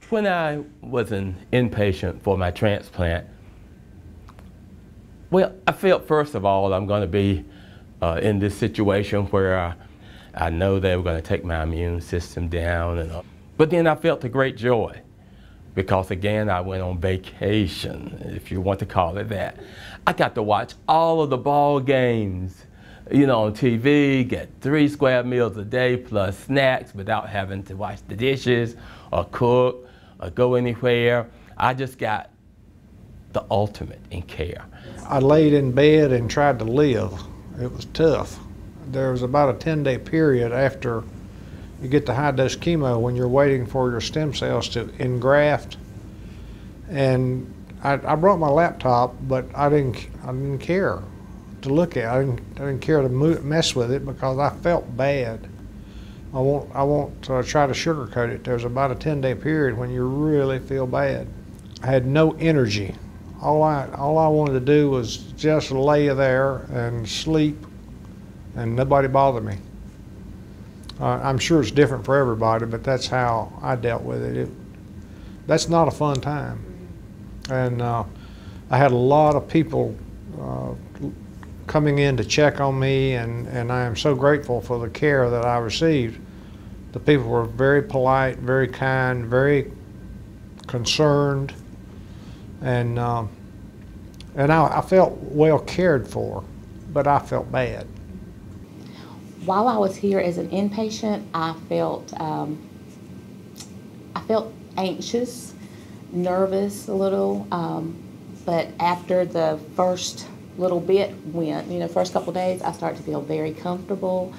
When I was an inpatient for my transplant, well, I felt first of all I'm going to be in this situation where I know they were going to take my immune system down. But then I felt a great joy because again I went on vacation, if you want to call it that. I got to watch all of the ball games, you know, on TV, get 3 square meals a day plus snacks without having to wash the dishes or cook or go anywhere. I just got the ultimate in care. I laid in bed and tried to live. It was tough. There was about a 10-day period after you get the high-dose chemo when you're waiting for your stem cells to engraft. And I brought my laptop, but I didn't care to look at. I didn't care to mess with it because I felt bad. I won't try to sugarcoat it. There's about a 10-day period when you really feel bad. I had no energy. All I wanted to do was just lay there and sleep, and nobody bothered me. I'm sure it's different for everybody, but that's how I dealt with it. That's not a fun time. And I had a lot of people coming in to check on me, and I am so grateful for the care that I received. The people were very polite, very kind, very concerned, and I felt well cared for, but I felt bad. While I was here as an inpatient, I felt anxious, nervous a little, but after the first little bit went, first couple of days, I started to feel very comfortable,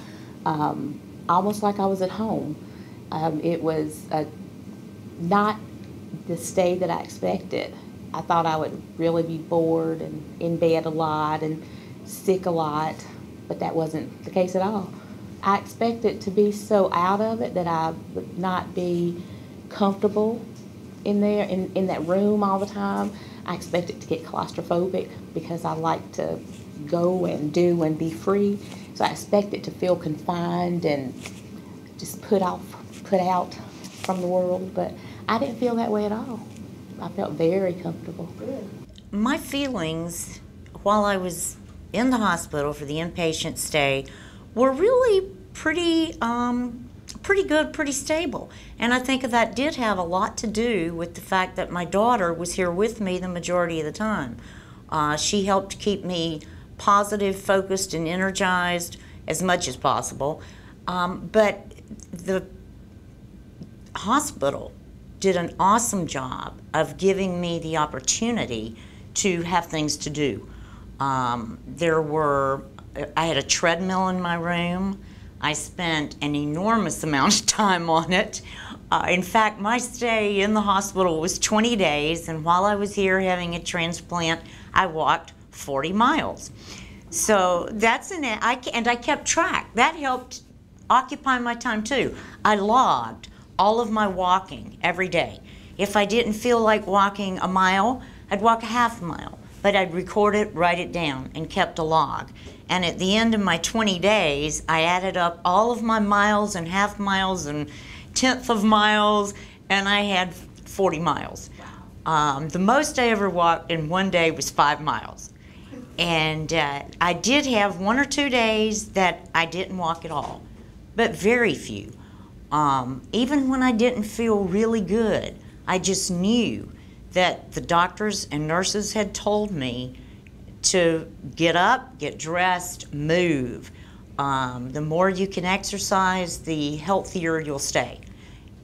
almost like I was at home. It was not the stay that I expected. I thought I would really be bored and in bed a lot and sick a lot, but that wasn't the case at all. I expected to be so out of it that I would not be comfortable in there, in that room all the time. I expected to get claustrophobic because I like to go and do and be free. So I expected to feel confined and just put out from the world, but I didn't feel that way at all. I felt very comfortable. My feelings while I was in the hospital for the inpatient stay were really pretty good, pretty stable. And I think that did have a lot to do with the fact that my daughter was here with me the majority of the time. She helped keep me positive, focused, and energized as much as possible. But the hospital did an awesome job of giving me the opportunity to have things to do. I had a treadmill in my room. I spent an enormous amount of time on it. In fact, my stay in the hospital was 20 days, and while I was here having a transplant, I walked 40 miles. So that's and I kept track. That helped occupy my time too. I logged all of my walking every day. If I didn't feel like walking a mile, I'd walk a half mile, but I'd record it, write it down, and kept a log. And at the end of my 20 days, I added up all of my miles and half miles and tenth of miles, and I had 40 miles. The most I ever walked in one day was 5 miles. And I did have 1 or 2 days that I didn't walk at all, but very few. Even when I didn't feel really good, I just knew that the doctors and nurses had told me to get up, get dressed, move. The more you can exercise, the healthier you'll stay.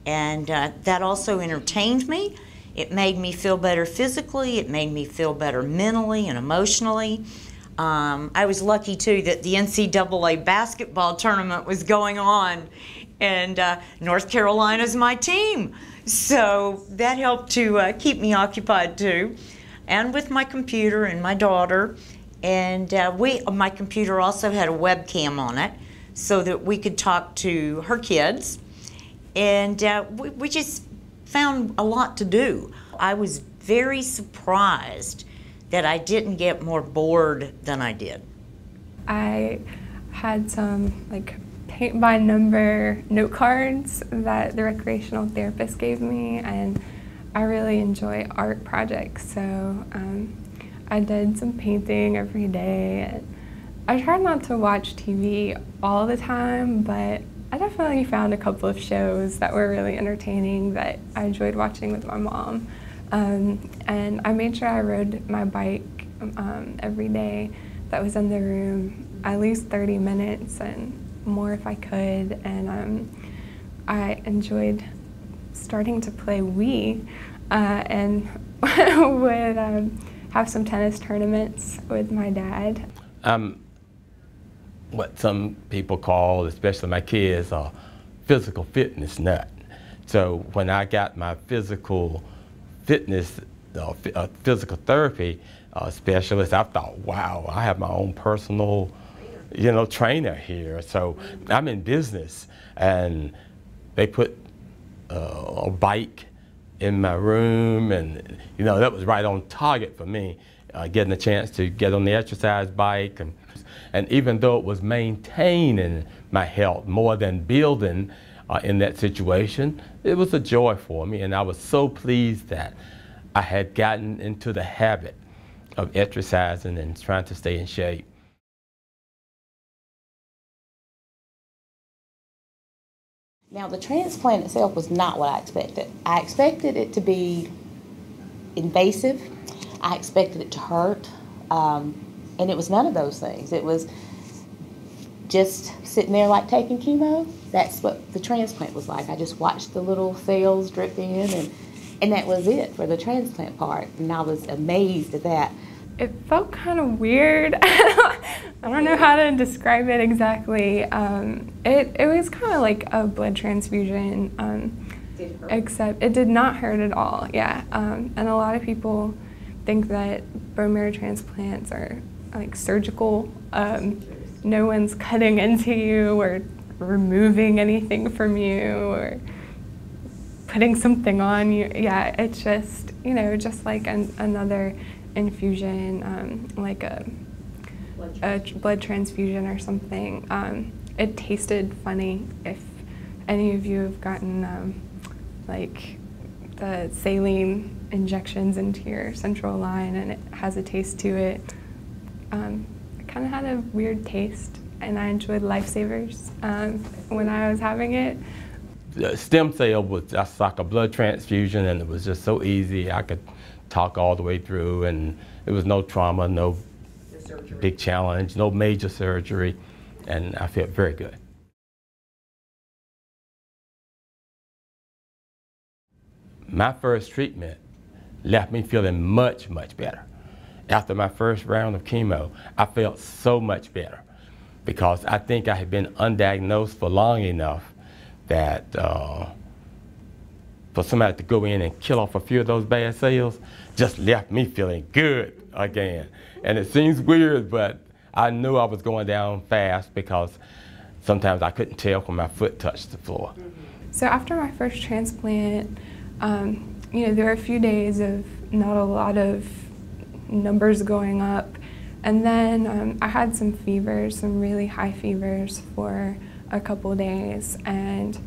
And that also entertained me. It made me feel better physically. It made me feel better mentally and emotionally. I was lucky too that the NCAA basketball tournament was going on, and North Carolina's my team. So that helped to keep me occupied too, and with my computer and my daughter. And my computer also had a webcam on it so that we could talk to her kids. And we just found a lot to do. I was very surprised that I didn't get more bored than I did. I had some paint by number note cards that the recreational therapist gave me, and I really enjoy art projects, so I did some painting every day. I tried not to watch TV all the time, but I definitely found a couple of shows that were really entertaining that I enjoyed watching with my mom. And I made sure I rode my bike every day that was in the room, at least 30 minutes and more if I could. And I enjoyed starting to play Wii and would have some tennis tournaments with my dad. What some people call, especially my kids, a physical fitness nut. So when I got my physical fitness, physical therapy specialist, I thought, wow, I have my own personal, trainer here. So I'm in business, and they put a bike in my room, and that was right on target for me, getting a chance to get on the exercise bike. And even though it was maintaining my health more than building in that situation, it was a joy for me, and I was so pleased that I had gotten into the habit of exercising and trying to stay in shape. Now, the transplant itself was not what I expected. I expected it to be invasive. I expected it to hurt. And it was none of those things. It was just sitting there like taking chemo. That's what the transplant was like. I just watched the little cells drip in, and that was it for the transplant part. And I was amazed at that. It felt kind of weird. I don't know how to describe it exactly. It was kind of like a blood transfusion, Did it hurt? except it did not hurt at all, yeah. And a lot of people think that bone marrow transplants are like surgical. No one's cutting into you or removing anything from you or putting something on you. Yeah, it's just, just like another infusion, like a blood transfusion or something. It tasted funny. If any of you have gotten like the saline injections into your central line and it has a taste to it, it kind of had a weird taste, and I enjoyed Lifesavers when I was having it. The stem cell was just like a blood transfusion, and it was just so easy. I could talk all the way through, and there was no trauma, no big challenge, no major surgery, and I felt very good. My first treatment left me feeling much, much better. After my first round of chemo, I felt so much better because I think I had been undiagnosed for long enough that for somebody to go in and kill off a few of those bad cells just left me feeling good again. And it seems weird, but I knew I was going down fast because sometimes I couldn't tell when my foot touched the floor. So after my first transplant, there were a few days of not a lot of numbers going up, and then I had some fevers, some really high fevers for a couple days, and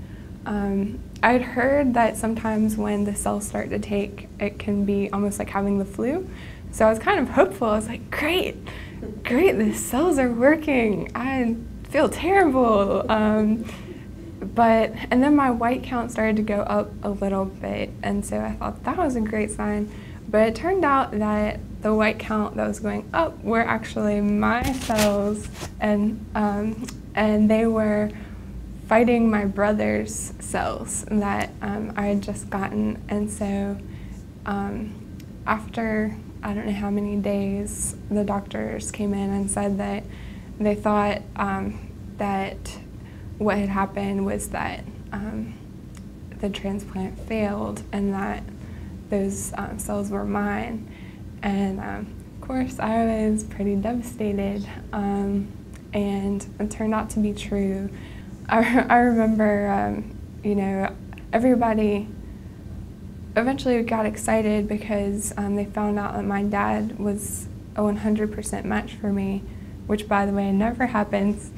I'd heard that sometimes when the cells start to take, it can be almost like having the flu. So I was kind of hopeful. I was like, great, the cells are working. I feel terrible. And then my white count started to go up a little bit, and so I thought that was a great sign. But it turned out that the white count that was going up were actually my cells, and they were fighting my brother's cells that I had just gotten. And so after I don't know how many days, the doctors came in and said that they thought that what had happened was that the transplant failed and that those cells were mine. And of course I was pretty devastated, and it turned out to be true. I remember, everybody eventually got excited because they found out that my dad was a 100% match for me, which, by the way, never happens.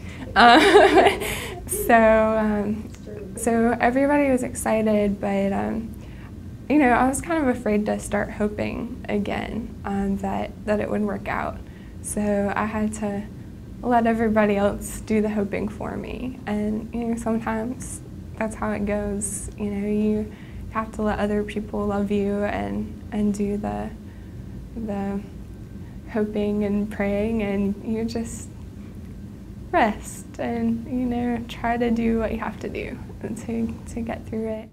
So everybody was excited, but you know, I was kind of afraid to start hoping again that it would work out. So I had to let everybody else do the hoping for me. And, you know, sometimes that's how it goes. You know, you have to let other people love you and do the hoping and praying, and you just rest and, you know, try to do what you have to do to get through it.